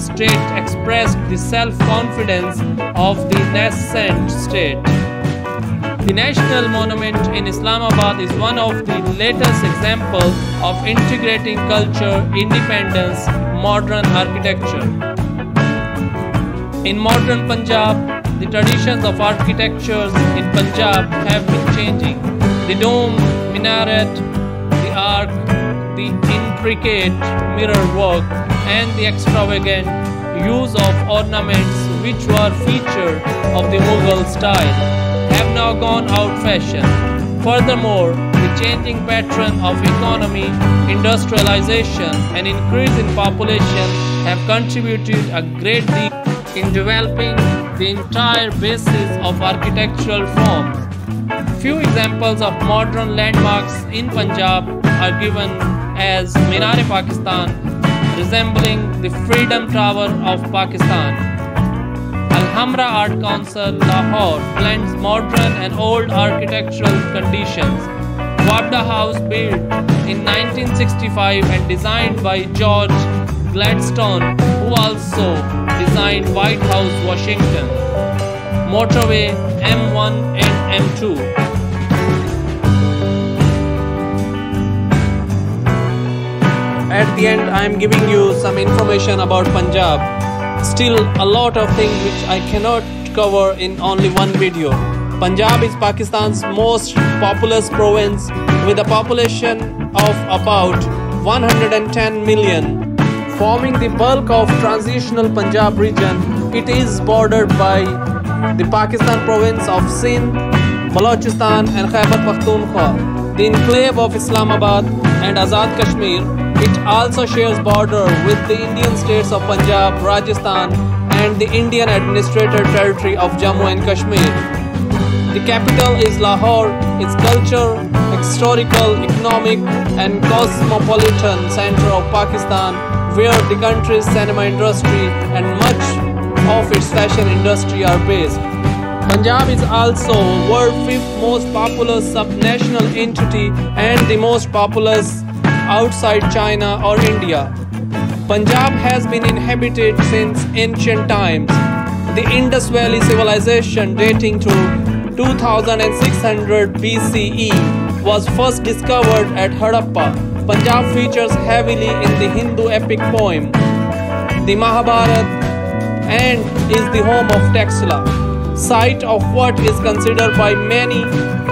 state expressed the self-confidence of the nascent state. The National Monument in Islamabad is one of the latest examples of integrating culture, independence, modern architecture. In modern Punjab, the traditions of architectures in Punjab have been changing. The dome, minaret, the arc, the intricate mirror work, and the extravagant use of ornaments which were featured of the Mughal style have now gone out of fashion. Furthermore, the changing pattern of economy, industrialization, and increase in population have contributed a great deal in developing the entire basis of architectural forms. Few examples of modern landmarks in Punjab are given as Minar-e-Pakistan, resembling the Freedom Tower of Pakistan. Alhambra Art Council, Lahore, blends modern and old architectural conditions. Wabda House, built in 1965 and designed by George Gladstone, who also designed White House, Washington. Motorway M1 and M2. At the end, I am giving you some information about Punjab. Still, a lot of things which I cannot cover in only one video. Punjab is Pakistan's most populous province with a population of about 110 million. Forming the bulk of transitional Punjab region, it is bordered by the Pakistan province of Sindh, Balochistan and Khyber Pakhtunkhwa, the enclave of Islamabad and Azad Kashmir. It also shares border with the Indian states of Punjab, Rajasthan and the Indian administrative territory of Jammu and Kashmir. The capital is Lahore. Its culture, historical, economic and cosmopolitan center of Pakistan, where the country's cinema industry and much of its fashion industry are based. Punjab is also world's 5th most populous subnational entity and the most populous outside China or India. Punjab has been inhabited since ancient times. The Indus Valley Civilization, dating to 2600 BCE, was first discovered at Harappa. Punjab features heavily in the Hindu epic poem, the Mahabharata, and is the home of textile, site of what is considered by many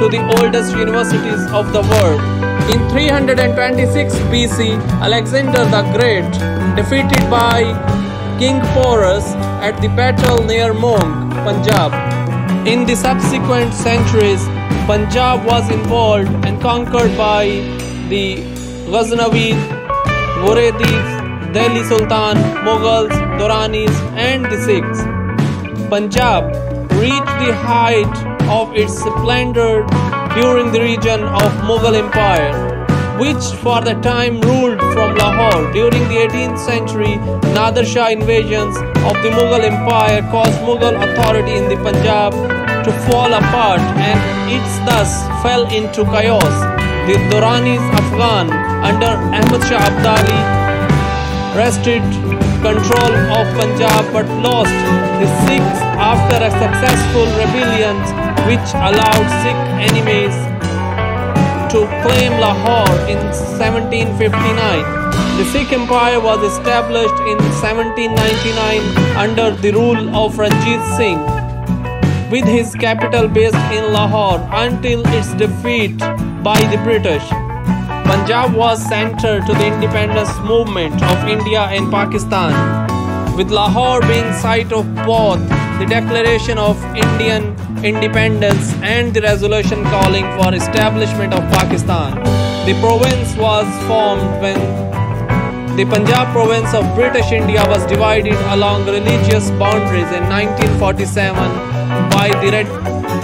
to the oldest universities of the world. In 326 BC, Alexander the Great, defeated by King Porus at the battle near Mong, Punjab. In the subsequent centuries, Punjab was involved and conquered by the Ghaznavid, Ghuridis, Delhi Sultan, Mughals, Duranis and the Sikhs. Punjab reached the height of its splendor during the region of Mughal Empire, which for the time ruled from Lahore. During the 18th century, Nadir Shah invasions of the Mughal Empire caused Mughal authority in the Punjab to fall apart and it thus fell into chaos. The Duranis Afghan under Ahmad Shah Abdali wrested control of Punjab but lost the Sikhs after a successful rebellion which allowed Sikh enemies to to claim Lahore in 1759. The Sikh Empire was established in 1799 under the rule of Ranjit Singh, with his capital based in Lahore until its defeat by the British. Punjab was center to the independence movement of India and Pakistan, with Lahore being site of both the declaration of Indian independence and the resolution calling for establishment of Pakistan. The province was formed when the Punjab province of British India was divided along religious boundaries in 1947 by the Red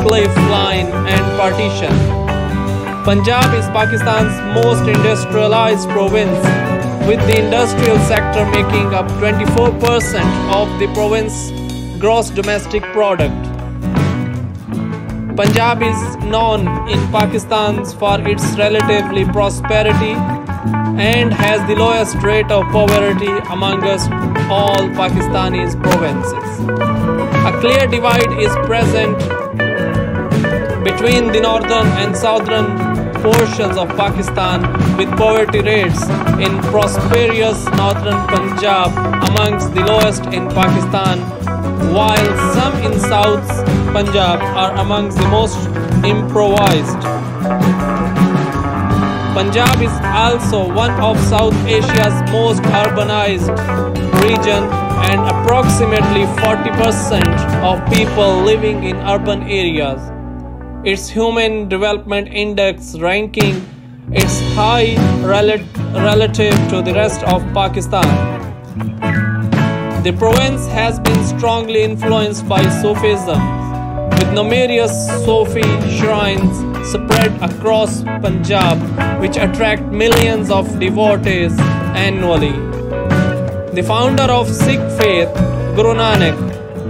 Cliff Line and partition. Punjab is Pakistan's most industrialized province, with the industrial sector making up 24% of the province's gross domestic product. Punjab is known in Pakistan for its relatively prosperity and has the lowest rate of poverty amongst all Pakistani provinces. A clear divide is present between the northern and southern portions of Pakistan, with poverty rates in prosperous northern Punjab amongst the lowest in Pakistan, while some in South Punjab are amongst the most impoverished. Punjab is also one of South Asia's most urbanized region, and approximately 40% of people living in urban areas. Its Human Development Index ranking is high relative to the rest of Pakistan. The province has been strongly influenced by Sufism, with numerous Sufi shrines spread across Punjab, which attract millions of devotees annually. The founder of Sikh faith, Guru Nanak,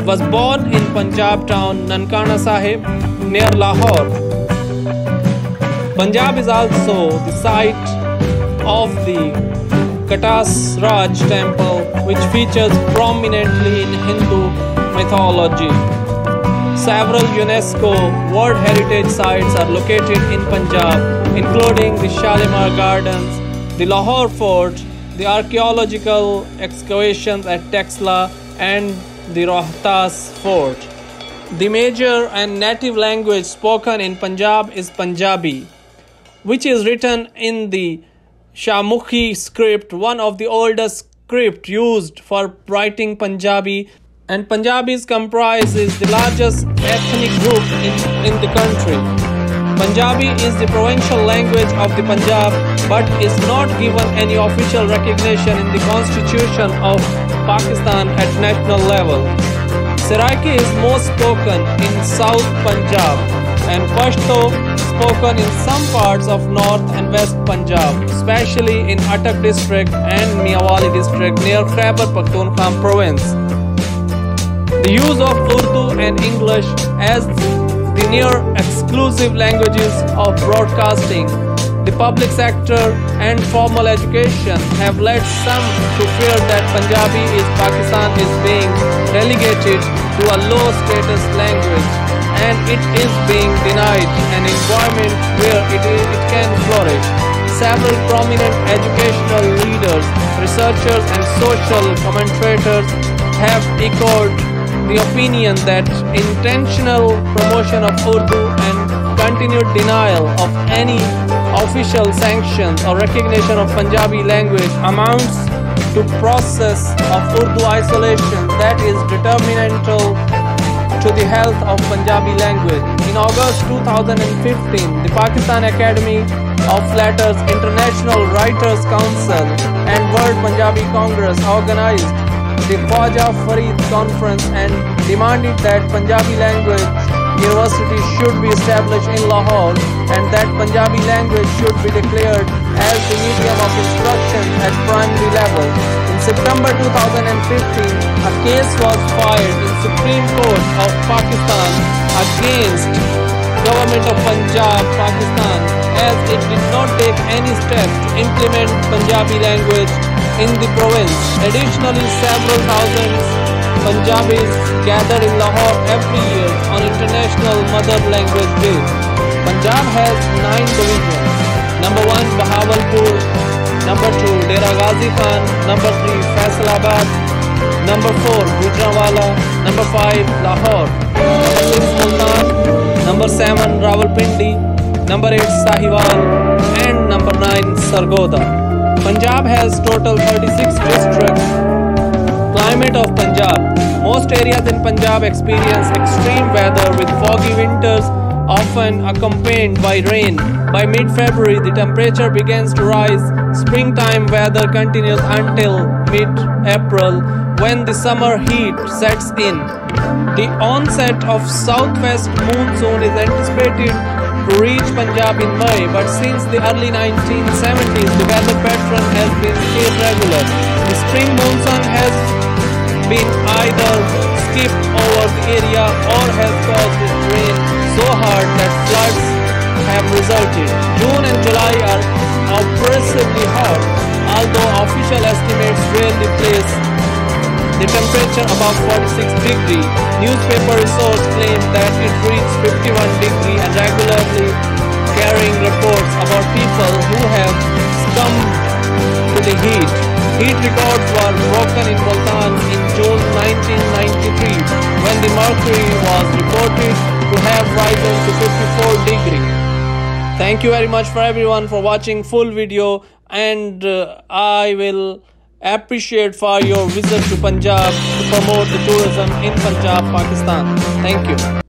was born in Punjab town Nankana Sahib near Lahore. Punjab is also the site of the Katas Raj temple, which features prominently in Hindu mythology. Several UNESCO World Heritage Sites are located in Punjab, including the Shalimar Gardens, the Lahore Fort, the archaeological excavations at Texla, and the Rohtas Fort. The major and native language spoken in Punjab is Punjabi, which is written in the Shahmukhi script, one of the oldest scripts used for writing Punjabi, and Punjabis comprises the largest ethnic group in the country. Punjabi is the provincial language of the Punjab, but is not given any official recognition in the Constitution of Pakistan at national level. Seraiki is most spoken in South Punjab, and Pashto spoken in some parts of North and West Punjab, especially in Attock district and Miawali district near Khyber Pakhtunkhwa province. The use of Urdu and English as the near exclusive languages of broadcasting, the public sector and formal education have led some to fear that Punjabi in Pakistan is being relegated to a low status language, and it is being denied an environment where it can flourish. Several prominent educational leaders, researchers and social commentators have echoed the opinion that intentional promotion of Urdu and continued denial of any official sanctions or recognition of Punjabi language amounts to process of Urdu isolation that is detrimental to the health of Punjabi language. In August 2015, the Pakistan Academy of Letters, International Writers Council and World Punjabi Congress organized the Khwaja Farid Conference and demanded that Punjabi language university should be established in Lahore and that Punjabi language should be declared as the medium of instruction at primary level. In September 2015, a case was filed in Supreme Court of Pakistan against Government of Punjab, Pakistan, as it did not take any steps to implement Punjabi language in the province. Additionally, several thousands Punjabis gather in Lahore every year on International Mother Language Day. Punjab has 9 divisions. Number 1 Bahawalpur, number 2 Dera Ghazi Khan, number 3 Faisalabad, number 4 Gujranwala, number 5 Lahore, number 6 Multan, number 7 Rawalpindi, number 8 Sahiwal, and number 9 Sargodha. Punjab has total 36 districts. Climate of Punjab. Most areas in Punjab experience extreme weather with foggy winters often accompanied by rain. By mid-February, the temperature begins to rise. Springtime weather continues until mid-April, when the summer heat sets in. The onset of southwest monsoon is anticipated to reach Punjab in May, but since the early 1970s, the weather pattern has been irregular. The spring monsoon has been either skipped over the area or has caused it to rain so hard that floods have resulted. June and July are oppressively hot, although official estimates rarely place the temperature above 46 degrees. Newspaper resources claim that it reached 51 degrees and regularly carrying reports about people who have succumbed to the heat. Heat records were broken in Multan in June 1993 when the mercury was reported to have risen to 54 degrees. Thank you very much for everyone for watching full video, and I will appreciate for your visit to Punjab to promote the tourism in Punjab, Pakistan. Thank you.